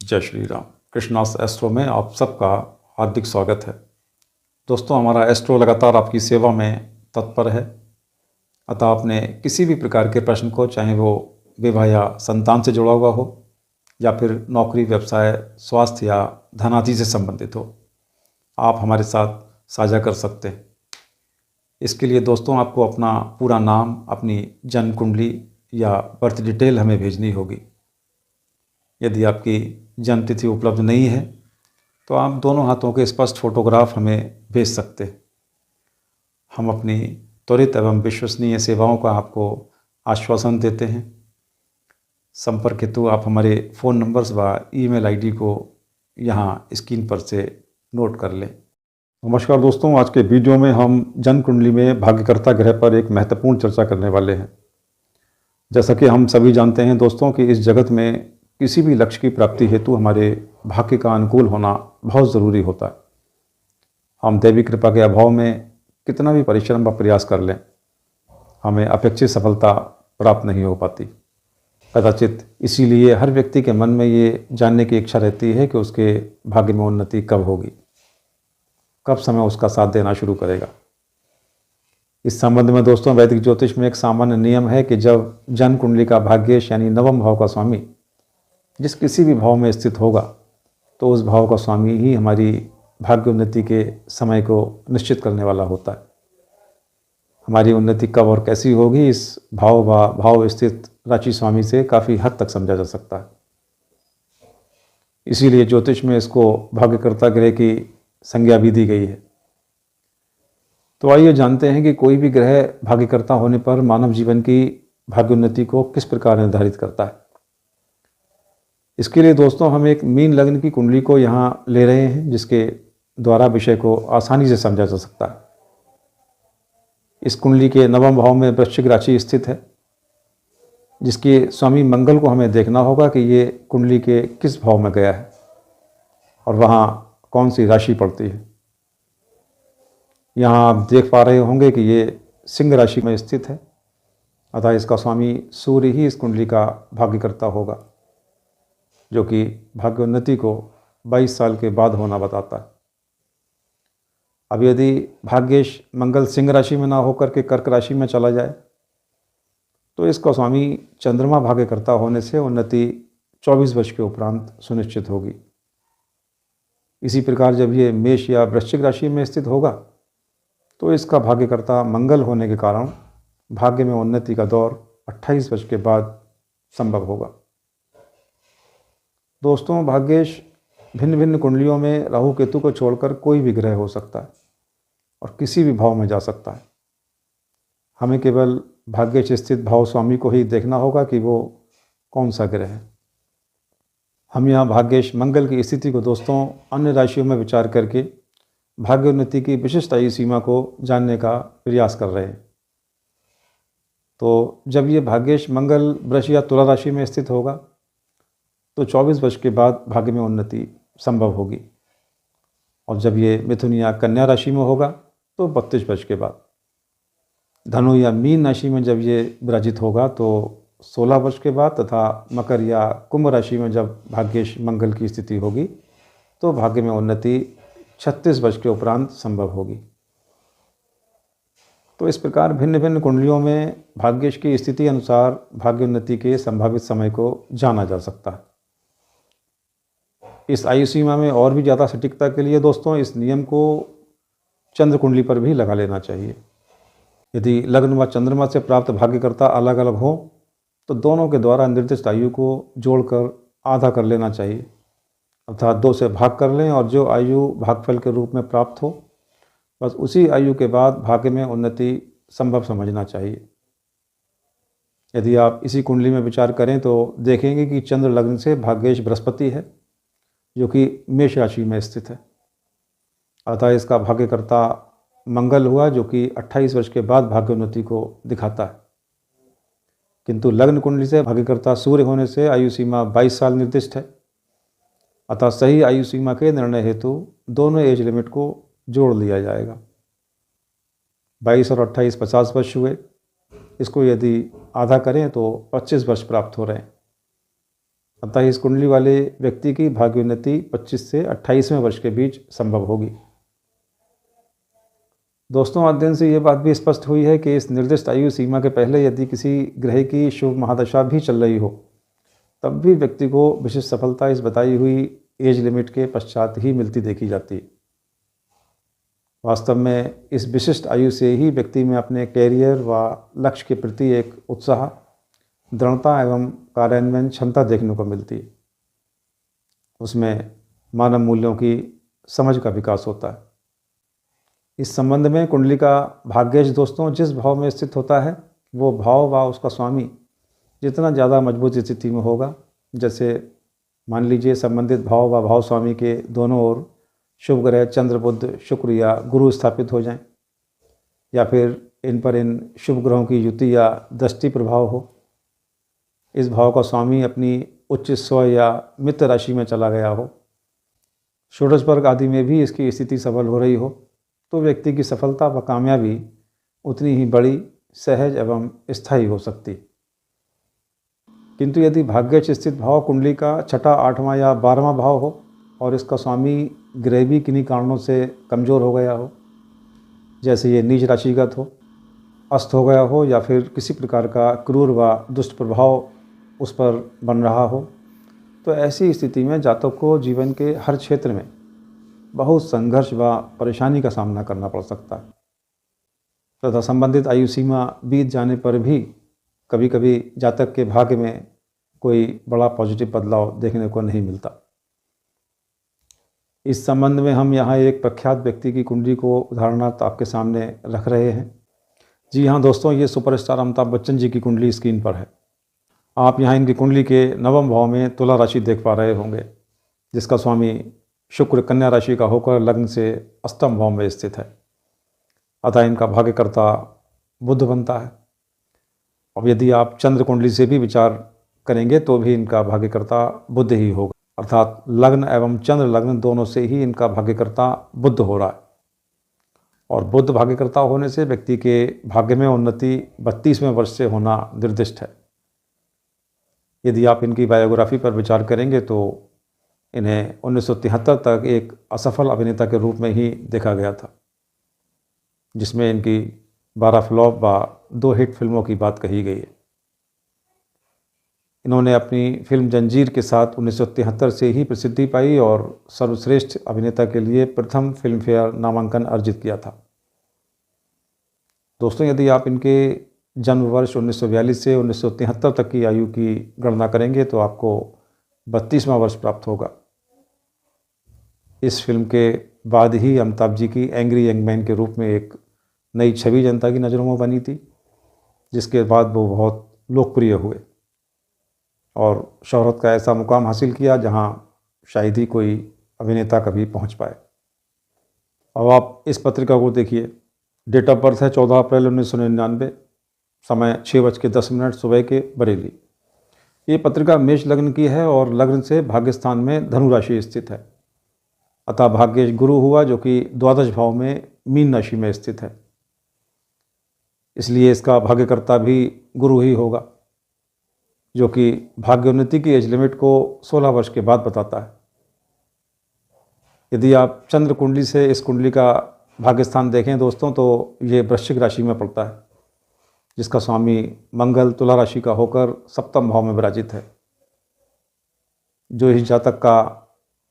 जय श्री राम। कृष्णास एस्ट्रो में आप सबका हार्दिक स्वागत है। दोस्तों, हमारा एस्ट्रो लगातार आपकी सेवा में तत्पर है। अतः आपने किसी भी प्रकार के प्रश्न को, चाहे वो विवाह या संतान से जुड़ा हुआ हो या फिर नौकरी, व्यवसाय, स्वास्थ्य या धनादि से संबंधित हो, आप हमारे साथ साझा कर सकते हैं। इसके लिए दोस्तों आपको अपना पूरा नाम, अपनी जन्म कुंडली या बर्थ डिटेल हमें भेजनी होगी। यदि आपकी जन्म तिथि उपलब्ध नहीं है तो आप दोनों हाथों के स्पष्ट फोटोग्राफ हमें भेज सकते हैं। हम अपनी त्वरित एवं विश्वसनीय सेवाओं का आपको आश्वासन देते हैं। संपर्क हेतु आप हमारे फ़ोन नंबर्स व ईमेल आईडी को यहाँ स्क्रीन पर से नोट कर लें। नमस्कार दोस्तों, आज के वीडियो में हम जन्म कुंडली में भाग्यकर्ता ग्रह पर एक महत्वपूर्ण चर्चा करने वाले हैं। जैसा कि हम सभी जानते हैं दोस्तों कि इस जगत में किसी भी लक्ष्य की प्राप्ति हेतु हमारे भाग्य का अनुकूल होना बहुत ज़रूरी होता है। हम देवी कृपा के अभाव में कितना भी परिश्रम व प्रयास कर लें, हमें अपेक्षित सफलता प्राप्त नहीं हो पाती। कदाचित इसीलिए हर व्यक्ति के मन में ये जानने की इच्छा रहती है कि उसके भाग्य में उन्नति कब होगी, कब समय उसका साथ देना शुरू करेगा। इस संबंध में दोस्तों वैदिक ज्योतिष में एक सामान्य नियम है कि जब जन्म कुंडली का भाग्येश यानी नवम भाव का स्वामी जिस किसी भी भाव में स्थित होगा तो उस भाव का स्वामी ही हमारी भाग्य उन्नति के समय को निश्चित करने वाला होता है। हमारी उन्नति कब और कैसी होगी, इस भाव व भाव स्थित राशि स्वामी से काफ़ी हद तक समझा जा सकता है। इसीलिए ज्योतिष में इसको भाग्यकर्ता ग्रह की संज्ञा भी दी गई है। तो आइए जानते हैं कि कोई भी ग्रह भाग्यकर्ता होने पर मानव जीवन की भाग्योन्नति को किस प्रकार निर्धारित करता है। इसके लिए दोस्तों हम एक मीन लग्न की कुंडली को यहाँ ले रहे हैं, जिसके द्वारा विषय को आसानी से समझा जा सकता है। इस कुंडली के नवम भाव में वृश्चिक राशि स्थित है, जिसके स्वामी मंगल को हमें देखना होगा कि ये कुंडली के किस भाव में गया है और वहाँ कौन सी राशि पड़ती है। यहाँ आप देख पा रहे होंगे कि ये सिंह राशि में स्थित है, अतः इसका स्वामी सूर्य ही इस कुंडली का भाग्यकर्ता होगा, जो कि भाग्योन्नति को 22 साल के बाद होना बताता है। अब यदि भाग्येश मंगल सिंह राशि में ना होकर के कर्क राशि में चला जाए तो इसका स्वामी चंद्रमा भाग्यकर्ता होने से उन्नति 24 वर्ष के उपरांत सुनिश्चित होगी। इसी प्रकार जब ये मेष या वृश्चिक राशि में स्थित होगा तो इसका भाग्यकर्ता मंगल होने के कारण भाग्य में उन्नति का दौर 28 वर्ष के बाद संभव होगा। दोस्तों, भाग्येश भिन्न भिन्न कुंडलियों में राहु केतु को छोड़कर कोई भी ग्रह हो सकता है और किसी भी भाव में जा सकता है। हमें केवल भाग्येश स्थित भाव स्वामी को ही देखना होगा कि वो कौन सा ग्रह है। हम यहाँ भाग्येश मंगल की स्थिति को दोस्तों अन्य राशियों में विचार करके भाग्योन्नति की विशिष्ट आयु सीमा को जानने का प्रयास कर रहे हैं। तो जब ये भाग्येश मंगल वृष या तुला राशि में स्थित होगा तो 24 वर्ष के बाद भाग्य में उन्नति संभव होगी, और जब ये मिथुन या कन्या राशि में होगा तो 32 वर्ष के बाद। धनु या मीन राशि में जब ये विराजित होगा तो 16 वर्ष के बाद, तथा मकर या कुंभ राशि में जब भाग्येश मंगल की स्थिति होगी तो भाग्य में उन्नति 36 वर्ष के उपरांत संभव होगी। तो इस प्रकार भिन्न भिन्न कुंडलियों में भाग्येश की स्थिति अनुसार भाग्योन्नति के संभावित समय को जाना जा सकता है। इस आयु सीमा में और भी ज़्यादा सटीकता के लिए दोस्तों इस नियम को चंद्र कुंडली पर भी लगा लेना चाहिए। यदि लग्न व चंद्रमा से प्राप्त भाग्यकर्ता अलग अलग हो तो दोनों के द्वारा निर्दिष्ट आयु को जोड़कर आधा कर लेना चाहिए, अर्थात 2 से भाग कर लें, और जो आयु भागफल के रूप में प्राप्त हो बस उसी आयु के बाद भाग्य में उन्नति संभव समझना चाहिए। यदि आप इसी कुंडली में विचार करें तो देखेंगे कि चंद्र लग्न से भाग्येश बृहस्पति है, जो कि मेष राशि में स्थित है। अतः इसका भाग्यकर्ता मंगल हुआ, जो कि 28 वर्ष के बाद भाग्योन्नति को दिखाता है। किंतु लग्न कुंडली से भाग्यकर्ता सूर्य होने से आयु सीमा 22 साल निर्दिष्ट है। अतः सही आयु सीमा के निर्णय हेतु दोनों एज लिमिट को जोड़ लिया जाएगा। 22 और 28 50 वर्ष हुए। इसको यदि आधा करें तो 25 वर्ष प्राप्त हो रहे हैं। अतः इस कुंडली वाले व्यक्ति की भाग्योन्नति 25 से 28वें वर्ष के बीच संभव होगी। दोस्तों, अध्ययन से ये बात भी स्पष्ट हुई है कि इस निर्दिष्ट आयु सीमा के पहले यदि किसी ग्रह की शुभ महादशा भी चल रही हो, तब भी व्यक्ति को विशिष्ट सफलता इस बताई हुई एज लिमिट के पश्चात ही मिलती देखी जाती है। वास्तव में इस विशिष्ट आयु से ही व्यक्ति में अपने कैरियर व लक्ष्य के प्रति एक उत्साह, दृढ़ता एवं कार्यान्वयन क्षमता देखने को मिलती है। उसमें मानव मूल्यों की समझ का विकास होता है। इस संबंध में कुंडली का भाग्येश दोस्तों जिस भाव में स्थित होता है, वो भाव व उसका स्वामी जितना ज़्यादा मजबूत स्थिति में होगा, जैसे मान लीजिए संबंधित भाव व भाव स्वामी के दोनों ओर शुभ ग्रह चंद्र, बुध, शुक्र या गुरु स्थापित हो जाएं, या फिर इन पर इन शुभ ग्रहों की युति या दृष्टि प्रभाव हो, इस भाव का स्वामी अपनी उच्च स्व या मित्र राशि में चला गया हो, षोडश वर्ग आदि में भी इसकी स्थिति सबल हो रही हो, तो व्यक्ति की सफलता व कामयाबी उतनी ही बड़ी, सहज एवं स्थायी हो सकती। किंतु यदि भाग्येश स्थित भाव कुंडली का छठा, आठवां या 12वां भाव हो और इसका स्वामी ग्रह भी किन्हीं कारणों से कमज़ोर हो गया हो, जैसे ये नीच राशिगत हो, अस्त हो गया हो, या फिर किसी प्रकार का क्रूर व दुष्ट प्रभाव उस पर बन रहा हो, तो ऐसी स्थिति में जातक को जीवन के हर क्षेत्र में बहुत संघर्ष व परेशानी का सामना करना पड़ सकता है तथा संबंधित आयु सीमा बीत जाने पर भी कभी कभी जातक के भाग्य में कोई बड़ा पॉजिटिव बदलाव देखने को नहीं मिलता। इस संबंध में हम यहाँ एक प्रख्यात व्यक्ति की कुंडली को उदाहरणार्थ आपके सामने रख रहे हैं। जी हाँ दोस्तों, ये सुपरस्टार अमिताभ बच्चन जी की कुंडली स्क्रीन पर है। आप यहाँ इनकी कुंडली के 9वें भाव में तुला राशि देख पा रहे होंगे, जिसका स्वामी शुक्र कन्या राशि का होकर लग्न से अष्टम भाव में स्थित है। अतः इनका भाग्यकर्ता बुध बनता है। अब यदि आप चंद्र कुंडली से भी विचार करेंगे तो भी इनका भाग्यकर्ता बुध ही होगा, अर्थात लग्न एवं चंद्र लग्न दोनों से ही इनका भाग्यकर्ता बुध हो रहा है। और बुध भाग्यकर्ता होने से व्यक्ति के भाग्य में उन्नति 32वें वर्ष से होना निर्दिष्ट है। यदि आप इनकी बायोग्राफी पर विचार करेंगे तो इन्हें 1973 तक एक असफल अभिनेता के रूप में ही देखा गया था, जिसमें इनकी 12 फ्लॉप व 2 हिट फिल्मों की बात कही गई है। इन्होंने अपनी फिल्म जंजीर के साथ 1973 से ही प्रसिद्धि पाई और सर्वश्रेष्ठ अभिनेता के लिए प्रथम फिल्म फेयर नामांकन अर्जित किया था। दोस्तों, यदि आप इनके जन्म वर्ष 1942 से 1973 तक की आयु की गणना करेंगे तो आपको 32वां वर्ष प्राप्त होगा। इस फिल्म के बाद ही अमिताभ जी की एंग्री यंग मैन के रूप में एक नई छवि जनता की नज़रों में बनी थी, जिसके बाद वो बहुत लोकप्रिय हुए और शोहरत का ऐसा मुकाम हासिल किया जहां शायद ही कोई अभिनेता कभी पहुंच पाए। अब आप इस पत्रिका को देखिए। डेट ऑफ बर्थ है 14 अप्रैल 1999, समय 6:10 सुबह के, बरेली। ये पत्रिका मेष लग्न की है और लग्न से भाग्यस्थान में धनु राशि स्थित है। अतः भाग्येश गुरु हुआ, जो कि द्वादश भाव में मीन राशि में स्थित है। इसलिए इसका भाग्यकर्ता भी गुरु ही होगा, जो कि भाग्योन्नति की एज लिमिट को 16 वर्ष के बाद बताता है। यदि आप चंद्र कुंडली से इस कुंडली का भाग्यस्थान देखें दोस्तों, तो ये वृश्चिक राशि में पड़ता है, जिसका स्वामी मंगल तुला राशि का होकर सप्तम भाव में विराजित है, जो इस जातक का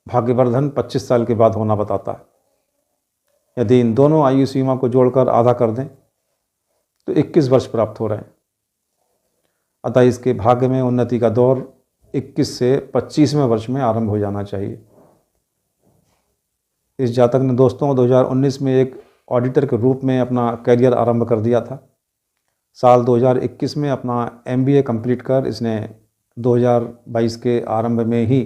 भाग्यवर्धन 25 साल के बाद होना बताता है। यदि इन दोनों आयु सीमा को जोड़कर आधा कर दें तो 21 वर्ष प्राप्त हो रहे हैं। अतः इसके भाग्य में उन्नति का दौर 21 से 25वें वर्ष में आरंभ हो जाना चाहिए। इस जातक ने दोस्तों 2019 में एक ऑडिटर के रूप में अपना करियर आरंभ कर दिया था। साल 2021 में अपना MBA कंप्लीट कर इसने 2022 के आरंभ में ही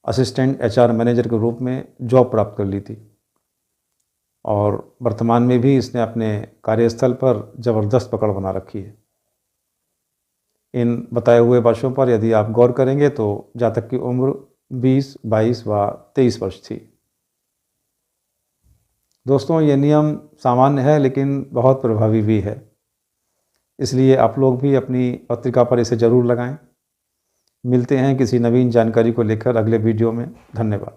असिस्टेंट HR मैनेजर के रूप में जॉब प्राप्त कर ली थी और वर्तमान में भी इसने अपने कार्यस्थल पर ज़बरदस्त पकड़ बना रखी है। इन बताए हुए वर्षों पर यदि आप गौर करेंगे तो जातक की उम्र 20, 22 व 23 वर्ष थी। दोस्तों, ये नियम सामान्य है लेकिन बहुत प्रभावी भी है, इसलिए आप लोग भी अपनी पत्रिका पर इसे ज़रूर लगाएं। मिलते हैं किसी नवीन जानकारी को लेकर अगले वीडियो में। धन्यवाद।